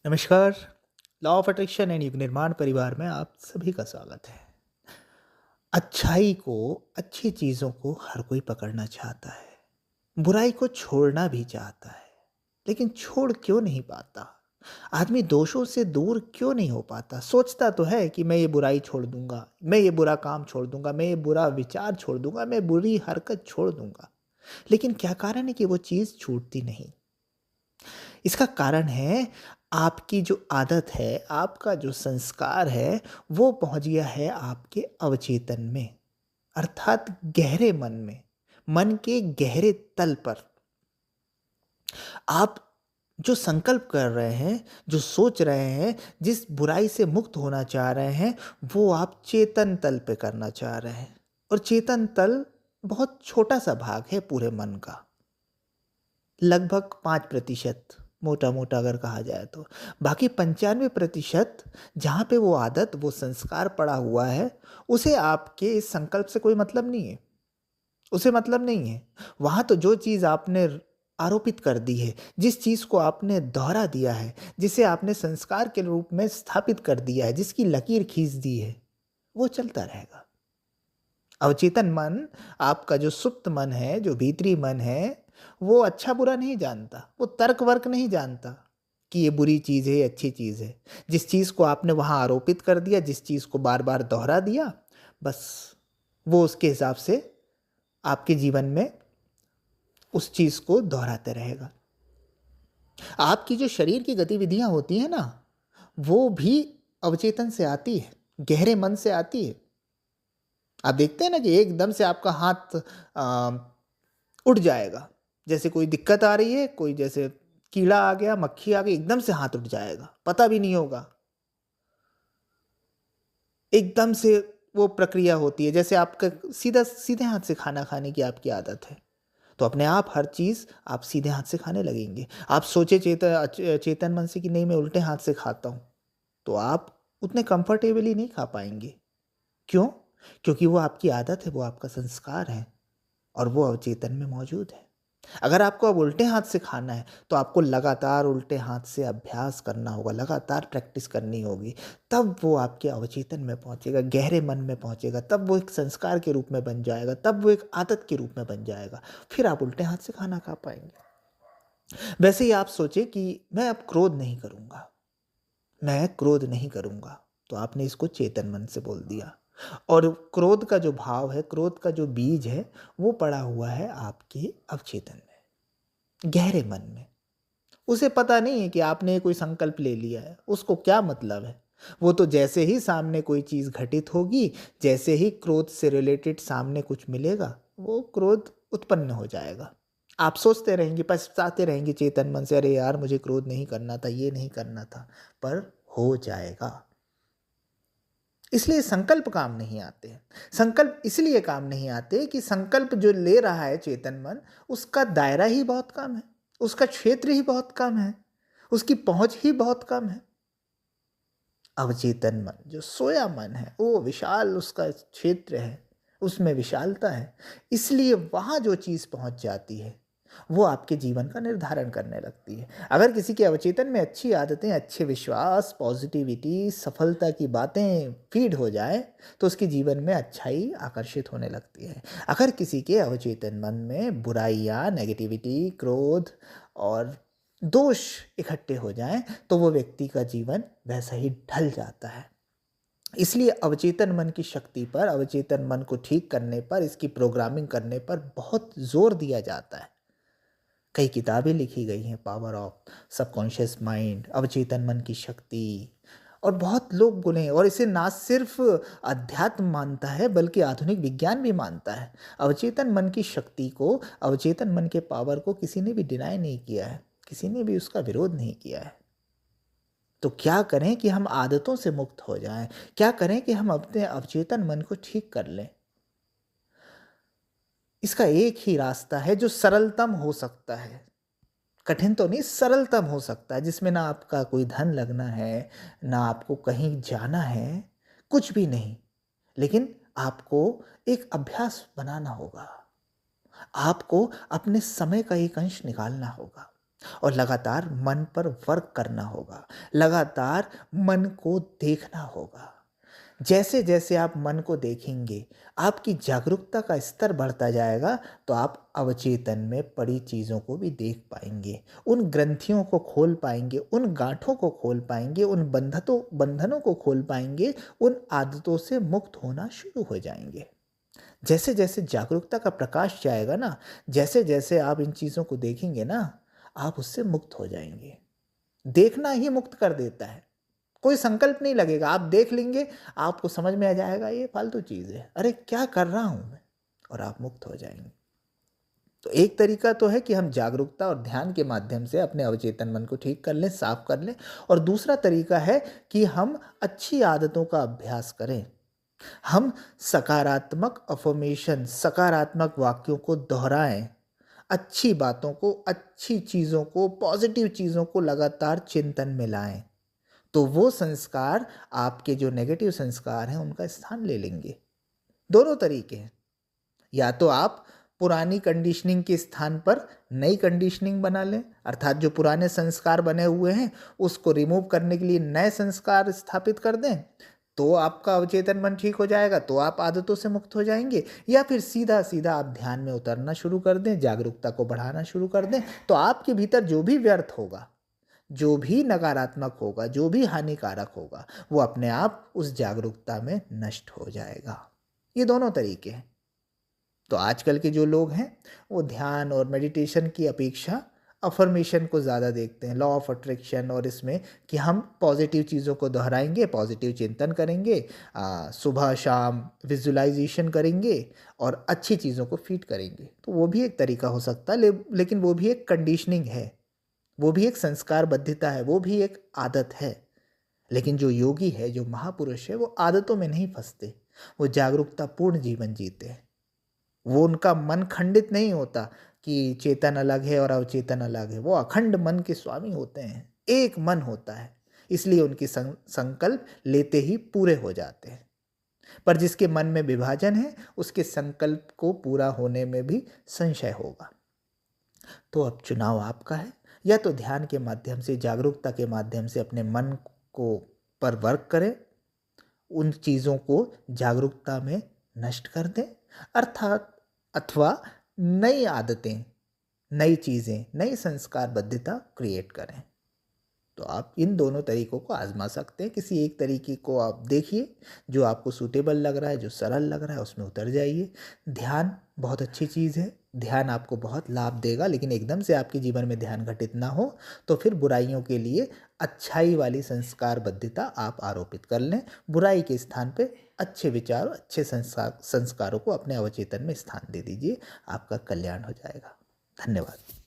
नमस्कार। Law of attraction and युग निर्माण परिवार में आप सभी का स्वागत है। अच्छाई को, अच्छी चीज़ों को हर कोई पकड़ना चाहता है। बुराई को छोड़ना भी चाहता है, लेकिन छोड़ क्यों नहीं पाता? आदमी दोषों से दूर क्यों नहीं हो पाता? सोचता तो है कि मैं ये बुराई छोड़ दूंगा, मैं ये बुरा काम छोड़ दूंगा, मैं ये बुरा विचार छोड़ दूंगा, मैं बुरी हरकत छोड़ दूंगा। लेकिन क्या कारण है कि वो चीज़ छूटती नहीं? इसका कारण है आपकी जो आदत है, आपका जो संस्कार है, वो पहुँच गया है आपके अवचेतन में, अर्थात गहरे मन में, मन के गहरे तल पर। आप जो संकल्प कर रहे हैं, जो सोच रहे हैं, जिस बुराई से मुक्त होना चाह रहे हैं, वो आप चेतन तल पे करना चाह रहे हैं। और चेतन तल बहुत छोटा-सा भाग है पूरे मन का। लगभग 5% मोटा-मोटा अगर कहा जाए तो। बाकी 95% जहाँ पे वो आदत, वो संस्कार पड़ा हुआ है, उसे आपके इस संकल्प से कोई मतलब नहीं है, उसे मतलब नहीं है। वहाँ तो जो चीज़ आपने आरोपित कर दी है, जिस चीज़ को आपने दोहरा दिया है, जिसे आपने संस्कार के रूप में स्थापित कर दिया है, जिसकी लकीर खींच दी है, वो चलता रहेगा। अवचेतन मन, आपका जो सुप्त मन है, जो भीतरी मन है, वो अच्छा-बुरा नहीं जानता। वो तर्क-वर्क नहीं जानता कि ये बुरी चीज़ है, ये अच्छी चीज़ है। जिस चीज़ को आपने वहाँ आरोपित कर दिया, जिस चीज़ को बार-बार दोहरा दिया, बस वो उसके हिसाब से आपके जीवन में उस चीज़ को दोहराते रहेगा। आपकी जो शरीर की गतिविधियाँ होती हैं ना, वो भी अवचेतन से आती है, गहरे मन से आती है। आप देखते हैं ना कि एकदम से आपका हाथ उठ जाएगा। जैसे कोई दिक्कत आ रही है, कोई जैसे कीड़ा आ गया, मक्खी आ गई, एकदम से हाथ उठ जाएगा, पता भी नहीं होगा। एकदम से वो प्रक्रिया होती है, जैसे आपका सीधे हाथ से खाना खाने की आपकी आदत है, तो अपने आप हर चीज़ आप सीधे हाथ से खाने लगेंगे। आप सोचे चेतन मन से कि नहीं मैं उल्टे हाथ से खाता हूँ, तो आप उतने कंफर्टेबली नहीं खा पाएँगे। क्यों? क्योंकि वो आपकी आदत है, वो आपका संस्कार है और वो अवचेतन में मौजूद है। अगर आपको अब उल्टे हाथ से खाना है, तो आपको लगातार उल्टे हाथ से अभ्यास करना होगा, लगातार प्रैक्टिस करनी होगी। तब वो आपके अवचेतन में पहुँचेगा, गहरे मन में पहुँचेगा, तब वो एक संस्कार के रूप में बन जाएगा, तब वो एक आदत के रूप में बन जाएगा। फिर आप उल्टे हाथ से खाना खा पाएँगे। वैसे ही आप सोचें कि मैं अब क्रोध नहीं करूँगा, मैं क्रोध नहीं करूँगा, तो आपने इसको चेतन मन से बोल दिया। और क्रोध का जो भाव है, क्रोध का जो बीज है, वो पड़ा हुआ है आपके अवचेतन में, गहरे मन में। उसे पता नहीं है कि आपने कोई संकल्प ले लिया है, उसको क्या मतलब है? वो तो जैसे ही सामने कोई चीज़ घटित होगी, जैसे ही क्रोध से रिलेटेड सामने कुछ मिलेगा, वो क्रोध उत्पन्न हो जाएगा। आप सोचते रहेंगे, पछताते रहेंगे चेतन मन से, अरे यार मुझे क्रोध नहीं करना था, ये नहीं करना था, पर हो जाएगा। इसलिए संकल्प काम नहीं आते हैं। संकल्प इसलिए काम नहीं आते कि संकल्प जो ले रहा है चेतन मन, उसका दायरा ही बहुत कम है, उसका क्षेत्र ही बहुत कम है, उसकी पहुँच ही बहुत कम है। अवचेतन मन, जो सोया मन है, वो विशाल उसका क्षेत्र है, उसमें विशालता है। इसलिए वहाँ जो चीज़ पहुँच जाती है, वो आपके जीवन का निर्धारण करने लगती है। अगर किसी के अवचेतन में अच्छी आदतें, अच्छे विश्वास, पॉजिटिविटी, सफलता की बातें फ़ीड हो जाएँ, तो उसके जीवन में अच्छाई आकर्षित होने लगती है। अगर किसी के अवचेतन मन में बुराइयाँ, नेगेटिविटी, क्रोध और दोष इकट्ठे हो जाएँ, तो वो व्यक्ति का जीवन वैसा ही ढल जाता है। इसलिए अवचेतन मन की शक्ति पर, अवचेतन मन को ठीक करने पर, इसकी प्रोग्रामिंग करने पर बहुत ज़ोर दिया जाता है। कई किताबें लिखी गई हैं, पावर ऑफ सबकॉन्शियस माइंड, अवचेतन मन की शक्ति, और बहुत लोग बोले हैं, और इसे ना सिर्फ अध्यात्म मानता है बल्कि आधुनिक विज्ञान भी मानता है। अवचेतन मन की शक्ति को, अवचेतन मन के पावर को किसी ने भी डिनाई नहीं किया है, किसी ने भी उसका विरोध नहीं किया है। तो क्या करें कि हम आदतों से मुक्त हो जाएं? क्या करें कि हम अपने अवचेतन मन को ठीक कर लें? इसका एक ही रास्ता है जो सरलतम हो सकता है। कठिन तो नहीं, सरलतम हो सकता है, जिसमें ना आपका कोई धन लगना है, ना आपको कहीं जाना है, कुछ भी नहीं। लेकिन आपको एक अभ्यास बनाना होगा। आपको अपने समय का एक अंश निकालना होगा। और लगातार मन पर वर्क करना होगा, लगातार मन को देखना होगा। जैसे जैसे आप मन को देखेंगे, आपकी जागरूकता का स्तर बढ़ता जाएगा, तो आप अवचेतन में पड़ी चीज़ों को भी देख पाएंगे, उन ग्रंथियों को खोल पाएंगे, उन गांठों को खोल पाएंगे, उन बंधनों को खोल पाएंगे, उन आदतों से मुक्त होना शुरू हो जाएंगे। जैसे जैसे जागरूकता का प्रकाश जाएगा ना, जैसे जैसे आप इन चीज़ों को देखेंगे ना, आप उससे मुक्त हो जाएंगे। देखना ही मुक्त कर देता है। कोई संकल्प नहीं लगेगा, आप देख लेंगे, आपको समझ में आ जाएगा ये फालतू चीज़ है, अरे क्या कर रहा हूँ मैं, और आप मुक्त हो जाएंगे। तो एक तरीका तो है कि हम जागरूकता और ध्यान के माध्यम से अपने अवचेतन मन को ठीक कर लें, साफ कर लें। और दूसरा तरीका है कि हम अच्छी आदतों का अभ्यास करें। हम सकारात्मक अफर्मेशन, सकारात्मक वाक्यों को दोहराएं, अच्छी बातों को, अच्छी चीज़ों को, पॉजिटिव चीज़ों को लगातार चिंतन में लाएं। तो वो संस्कार आपके जो नेगेटिव संस्कार हैं उनका स्थान ले लेंगे। दोनों तरीके हैं, या तो आप पुरानी कंडीशनिंग के स्थान पर नई कंडीशनिंग बना लें, अर्थात जो पुराने संस्कार बने हुए हैं उसको रिमूव करने के लिए नए संस्कार स्थापित कर दें, तो आपका अवचेतन मन ठीक हो जाएगा, तो आप आदतों से मुक्त हो जाएंगे। या फिर सीधा सीधा आप ध्यान में उतरना शुरू कर दें, जागरूकता को बढ़ाना शुरू कर दें, तो आपके भीतर जो भी व्यर्थ होगा, जो भी नकारात्मक होगा, जो भी हानिकारक होगा, वो अपने आप उस जागरूकता में नष्ट हो जाएगा। ये दोनों तरीके हैं। तो आजकल के जो लोग हैं वो ध्यान और मेडिटेशन की अपेक्षा अफर्मेशन को ज़्यादा देखते हैं, लॉ ऑफ अट्रैक्शन, और इसमें कि हम पॉजिटिव चीज़ों को दोहराएंगे, पॉजिटिव चिंतन करेंगे, सुबह शाम विजुलाइजेशन करेंगे और अच्छी चीज़ों को फीड करेंगे। तो वो भी एक तरीका हो सकता है, लेकिन वो भी एक कंडीशनिंग है, वो भी एक संस्कारबद्धता है, वो भी एक आदत है। लेकिन जो योगी है, जो महापुरुष है, वो आदतों में नहीं फंसते, वो जागरूकता पूर्ण जीवन जीते हैं। वो उनका मन खंडित नहीं होता कि चेतन अलग है और अवचेतन अलग है, वो अखंड मन के स्वामी होते हैं, एक मन होता है, इसलिए उनकी संकल्प लेते ही पूरे हो जाते हैं। पर जिसके मन में विभाजन है उसके संकल्प को पूरा होने में भी संशय होगा। तो अब चुनाव आपका है, या तो ध्यान के माध्यम से, जागरूकता के माध्यम से अपने मन को पर वर्क करें, उन चीज़ों को जागरूकता में नष्ट कर दें, अर्थात अथवा नई आदतें, नई चीज़ें, नई संस्कारबद्धता क्रिएट करें। तो आप इन दोनों तरीकों को आजमा सकते हैं। किसी एक तरीके को आप देखिए, जो आपको सूटेबल लग रहा है, जो सरल लग रहा है, उसमें उतर जाइए। ध्यान बहुत अच्छी चीज़ है, ध्यान आपको बहुत लाभ देगा, लेकिन एकदम से आपके जीवन में ध्यान घटित ना हो तो फिर बुराइयों के लिए अच्छाई वाली संस्कारबद्धता आप आरोपित कर लें। बुराई के स्थान पे अच्छे विचार, अच्छे संस्कारों को अपने अवचेतन में स्थान दे दीजिए, आपका कल्याण हो जाएगा। धन्यवाद।